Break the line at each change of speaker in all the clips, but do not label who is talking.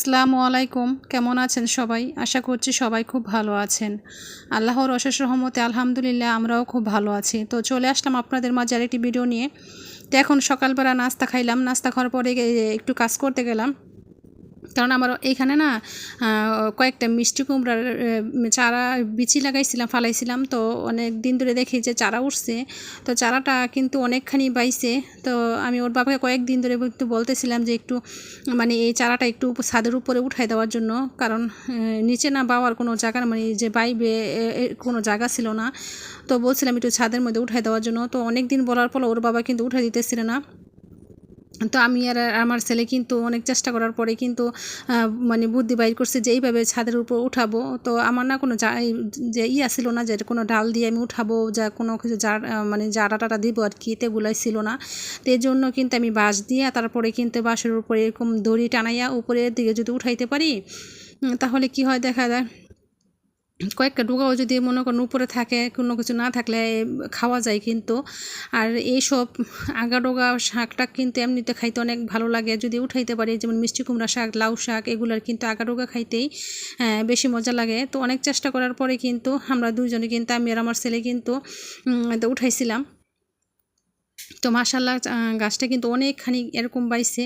আসসালামু আলাইকুম। কেমন আছেন সবাই? আশা করছি সবাই খুব ভালো আছেন। আল্লাহর অশেষ রহমতে আলহামদুলিল্লাহ আমরাও খুব ভালো আছি। তো চলে আসলাম আপনাদের মাঝে আরেকটি ভিডিও নিয়ে। তো এখন সকালবেলা নাস্তা খাইলাম। নাস্তা খাওয়ার পরে একটু কাজ করতে গেলাম। কারণ আমার এইখানে না কয়েকটা মিষ্টি কুমড়ার চারা বিচি লাগাইছিলাম, ফালাইছিলাম। তো অনেক দিন ধরে দেখি যে চারা উঠছে। তো চারাটা কিন্তু অনেকখানি বাইছে। তো আমি ওর বাবাকে কয়েকদিন ধরে একটু বলতেছিলাম যে একটু মানে এই চারাটা একটু ছাদের উপরে উঠাই দেওয়ার জন্য। কারণ নিচে না বাওয়ার কোনো জায়গা, মানে যে বাইবে কোনো জায়গা ছিল না। তো বলছিলাম একটু ছাদের মধ্যে উঠাই দেওয়ার জন্য। তো অনেক দিন বলার পর ওর বাবা কিন্তু উঠাই দিতেছিল না। তো আমি আর আমার ছেলে কিন্তু অনেক চেষ্টা করার পরে কিন্তু মানে বুদ্ধি বাইর করছে যে এইভাবে ছাদের উপর উঠাবো। তো আমার না কোনো যে ছিল না যে কোনো ডাল দিয়ে আমি উঠাবো, যা কোনো কিছু মানে জারা টাটা দিব আর কি, তেগুলাই ছিল না। তো এই জন্য কিন্তু আমি বাঁশ দিয়ে তারপরে কিন্তু বাঁশের উপরে এরকম দড়ি টানাইয়া উপরের দিকে যদি উঠাইতে পারি, তাহলে কি হয় দেখা যায় কয়েকটা ডুগাও যদি মনে করেন উপরে থাকে, কোনো কিছু না থাকলে খাওয়া যায় কিন্তু। আর এইসব আগাডোগা শাকটা কিন্তু এমনিতে খাইতে অনেক ভালো লাগে যদি উঠাইতে পারি, যেমন মিষ্টি কুমড়া শাক, লাউ শাক, এগুলার কিন্তু আগাডোগা খাইতেই বেশি মজা লাগে। তো অনেক চেষ্টা করার পরে কিন্তু আমরা দুজনে কিন্তু, আমি আর আমার ছেলে কিন্তু উঠাইছিলাম। তো মাশাআল্লাহ গাছটা কিন্তু অনেকখানি এরকম বাইছে,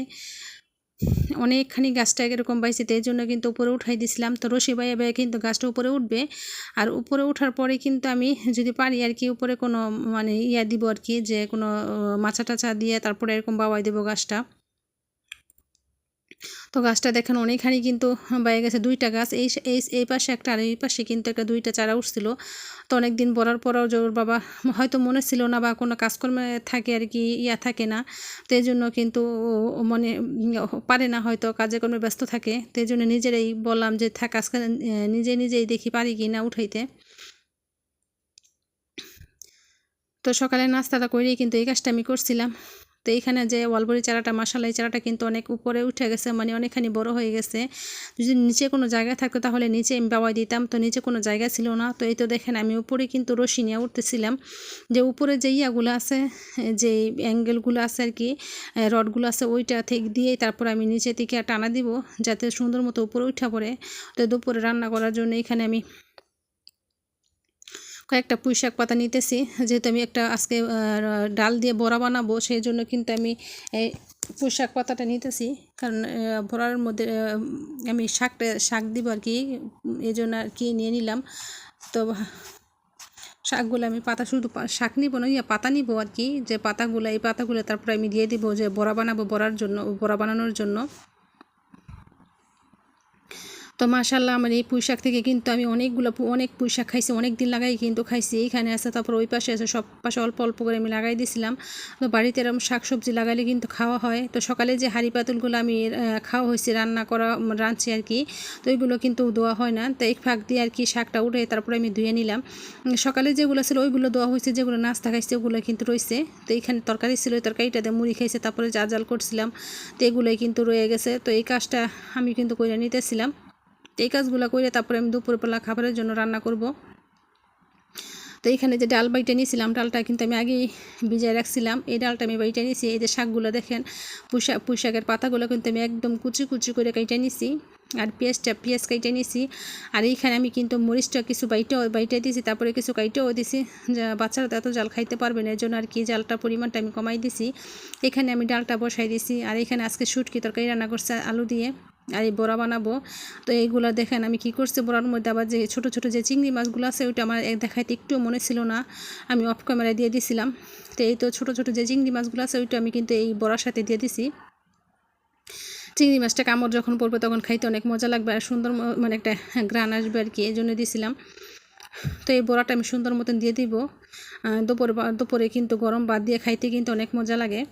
অনেকখানি গাছটা এরকম বাইছে। তো এই জন্য কিন্তু উপরে উঠাই দিয়েছিলাম। তো রশি বাইয়ে বাইয়ে কিন্তু গাছটা উপরে উঠবে। আর উপরে ওঠার পরে কিন্তু আমি যদি পারি আর কি উপরে কোনো মানে দিব আর কি, যে কোনো মাচা টাচা দিয়ে তারপরে এরকম বাওয়াই দেবো গাছটা। তো গাছটা দেখেন অনেকখানি কিন্তু বাইরে গেছে, দুইটা গাছ, এই পাশে একটা আর এই পাশে কিন্তু একটা দুইটা চারা উঠছিল। তো অনেক দিন বলার পরেও যে ওর বাবা হয়তো মনে ছিল না বা কোনো কাজকর্মে থাকে আর কি, থাকে না। তো এই জন্য কিন্তু মনে পারে না, হয়তো কাজে কর্মে ব্যস্ত থাকে। তো এই জন্য নিজেরাই বললাম যে থাক আজকে নিজেই দেখি পারি কি না উঠাইতে। তো সকালে নাস্তাটা করেই কিন্তু এই কাজটা আমি করছিলাম। তো এইখানে যে ওয়ালবরি চারাটা, মাশাআল্লাহ এই চারাটা কিন্তু অনেক উপরে উঠে গেছে, মানে অনেকখানি বড় হয়ে গেছে। যদি নিচে কোনো জায়গা থাকতো তাহলে নিচে আমি বাওয়াই দিতাম। তো নিচে কোনো জায়গা ছিল না। তো এই তো দেখেন আমি উপরে কিন্তু রশি নিয়ে উঠতেছিলাম, যে উপরে যে ইয়াগুলো আছে, যে অ্যাঙ্গেলগুলো আছে আর কি, রডগুলো আছে, ওইটা থেকে দিয়েই তারপর আমি নিচে থেকে টানা দিব যাতে সুন্দর মতো উপরে উঠা পড়ে। তো দুপুরে রান্না করার জন্য এখানে আমি কয়েকটা পুঁইশাক পাতা নিতেছি, যেহেতু আমি একটা আজকে ডাল দিয়ে বড়া বানাবো, সেই জন্য কিন্তু আমি এই পুঁইশাক পাতাটা নিতেছি। কারণ বড়ার মধ্যে আমি শাক দিব আর কি, এই জন্য আর কি নিয়ে নিলাম। তো শাকগুলো আমি পাতা, শুধু শাক নিব না, পাতা নিব আর কি, যে পাতাগুলো, এই পাতাগুলো তারপরে আমি দিয়ে দিব যে বড়া বানাবো, বড়া বানানোর জন্য। তো মাশাআল্লাহ আমার এই পুঁইশাক থেকে কিন্তু আমি অনেক পুঁইশাক খাইছি, অনেক দিন লাগাই কিন্তু খাইছি। এইখানে আছে, তারপর ওই পাশে আছে, সব পাশে অল্প অল্প করে আমি লাগাই দিয়েছিলাম। তো বাড়িতে এরকম শাকসবজি লাগাইলে কিন্তু খাওয়া হয়। তো সকালে যে হাঁড়ি পাতুলগুলো আমি খাওয়া হয়েছে, রাঁধছি আর কি, তো ওইগুলো কিন্তু ধোয়া হয় না। তো এই ফাঁক দিয়ে আর কি শাকটা উঠে তারপরে আমি ধুয়ে নিলাম। সকালে যেগুলো ছিল ওইগুলো ধোয়া হয়েছে, যেগুলো নাস্তা খাইছে ওগুলো কিন্তু রয়েছে। তো এইখানে তরকারি ছিল, ওই তরকারিটাতে মুড়ি খাইছে, তারপরে জাল করছিলাম। তো এগুলোই কিন্তু রয়ে গেছে। তো এই কাজটা আমি কিন্তু করে নিতেছিলাম। এই কাজগুলো করে তারপরে আমি দুপুরবেলা খাবারের জন্য রান্না করব। তো এইখানে যে ডাল বাইটে নিয়েছিলাম, ডালটা কিন্তু আমি আগেই ভিজিয়ে রাখছিলাম। এই ডালটা আমি বাইটে নিয়েছি। এই যে শাকগুলো দেখেন, পুঁইশাকের পাতাগুলো কিন্তু আমি একদম কুচি কুচি করে কেটে নিয়েছি। আর পেঁয়াজ কেটে নিয়েছি। আর এইখানে আমি কিন্তু মরিচটা কিছু বাইটে দিয়েছি, তারপরে কিছু কাইটেও দিয়েছি। বাচ্চারা তো এত জাল খাইতে পারবে না, এর জন্য আর কি জালটা পরিমাণটা আমি কমাই দিয়েছি। এখানে আমি ডালটা বসাই দিয়েছি। আর এখানে আজকে শুটকি তরকারি রান্না করছে আলু দিয়ে, আর এই বড়া বানাবো। তো এইগুলো দেখেন আমি কি করছি, বড়ার মধ্যে আবার যে ছোট ছোট যে চিংড়ি মাছগুলো আছে, ওইটা আমার দেখাইতে একটু মনে ছিল না, আমি অফ ক্যামেরায় দিয়ে দিছিলাম। তো এই তো ছোট ছোট যে চিংড়ি মাছগুলো আছে, ওইটা আমি কিন্তু এই বড়ার সাথে দিয়ে দিছি। চিংড়ি মাছটা কামড় যখন পড়বে তখন খাইতে অনেক মজা লাগবে, আর সুন্দর মানে একটা ঘ্রাণ আসবে আর কি, এই জন্য দিয়েছিলাম। তো এই বড়াটা আমি সুন্দর মতন দিয়ে দিব। দুপুরে কিন্তু গরম ভাত দিয়ে খাইতে কিন্তু অনেক মজা লাগে।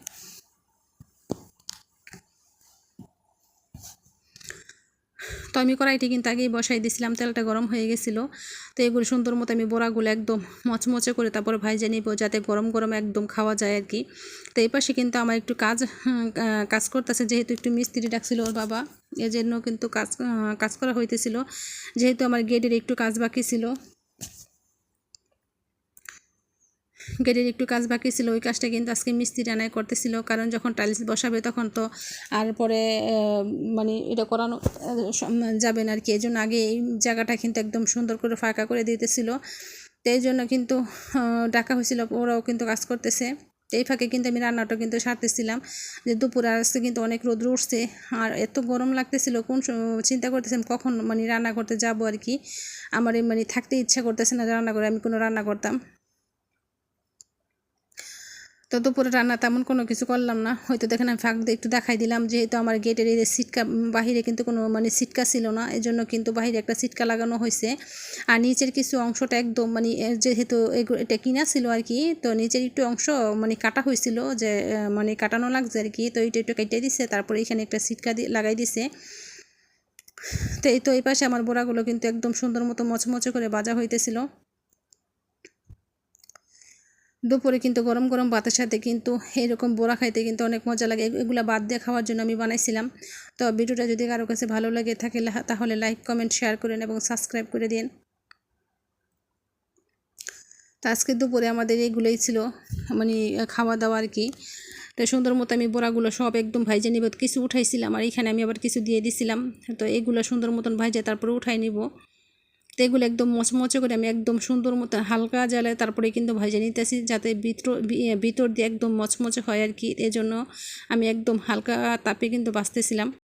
তো আমি কড়াইটি কিন্তু আগেই বসাই দিয়েছিলাম, তেলটা গরম হয়ে গেছিলো। তো এগুলো সুন্দর মতো আমি বড়াগুলো একদম মচমচে করে তারপরে ভাইজে নিব, যাতে গরম গরম একদম খাওয়া যায় আর কি। তো এই পাশে কিন্তু আমার একটু কাজ করতেছে, যেহেতু একটু মিস্ত্রি ডাকছিল ওর বাবা, এই জন্য কিন্তু কাজ করা হইতেছিল, যেহেতু আমার গেটের একটু কাজ বাকি ছিল। গেটের একটু কাজ বাকি ছিল, ওই কাজটা কিন্তু আজকে মিস্ত্রি আনাই করতেছিল, কারণ যখন টাইলস বসাবে তখন তো আর পরে মানে এটা করানো যাবে না আর কি। এই জন্য আগে এই জায়গাটা কিন্তু একদম সুন্দর করে ফাঁকা করে দিতেছিল, তো এই জন্য কিন্তু ডাকা হয়েছিল, ওরাও কিন্তু কাজ করতেছে। এই ফাঁকে কিন্তু আমি রান্নাটা কিন্তু সারতেছিলাম, যে দুপুরে আসতে কিন্তু অনেক রোদ উঠছে আর এত গরম লাগতেছিল, কোন চিন্তা করতেছিলাম কখন মানে রান্না করতে যাব আর কি। আমার মানে থাকতে ইচ্ছা করতেছে না রান্না করে আমি কোনো রান্না করতাম। তো দুপুরে রান্না তেমন কোনো কিছু করলাম না, হয়তো দেখেন আমি ফাঁক দিয়ে একটু দেখাই দিলাম, যেহেতু আমার গেটের এই সিটকা বাহিরে কিন্তু কোনো মানে সিটকা ছিল না, এই জন্য কিন্তু বাহিরে একটা সিটকা লাগানো হয়েছে। আর নিচের কিছু অংশটা একদম মানে যেহেতু এটা কিনা ছিল আর কি, তো নিচের একটু অংশ মানে কাটা হয়েছিল, যে মানে কাটানো লাগছে আর কি, তো এইটা একটু কেটে দিছে, তারপরে এখানে একটা সিটকা লাগাই দিছে। তো এই পাশে আমার বড়াগুলো কিন্তু একদম সুন্দর মতো মচমচে করে ভাজা হইতেছিল। দুপুরে কিন্তু গরম গরম ভাতের সাথে কিন্তু এরকম বড়া খাইতে কিন্তু অনেক মজা লাগে, এগুলো বাদ দিয়ে খাওয়ার জন্য আমি বানাইছিলাম। তো ভিডিওটা যদি কারো কাছে ভালো লাগে থাকে তাহলে লাইক কমেন্ট শেয়ার করেন এবং সাবস্ক্রাইব করে দিন। তো আজকে দুপুরে আমাদের এইগুলোই ছিল মানে খাওয়া দাওয়া আর কি। তো সুন্দর মতো আমি বড়াগুলো সব একদম ভাইজে নিব, কিছু উঠাইছিলাম আর এখানে আমি আবার কিছু দিয়ে দিছিলাম, তো এগুলো সুন্দর মতন ভাইজে তারপরে উঠাই নিব। তো এগুলো একদম মচমচে করে আমি একদম সুন্দর মতো হালকা জ্বালায় তারপরে কিন্তু ভেজে নিতেছি, যাতে ভিতর দিয়ে একদম মচমচে হয় আর কি। এজন্য আমি একদম হালকা তাপে কিন্তু ভাজতেছিলাম।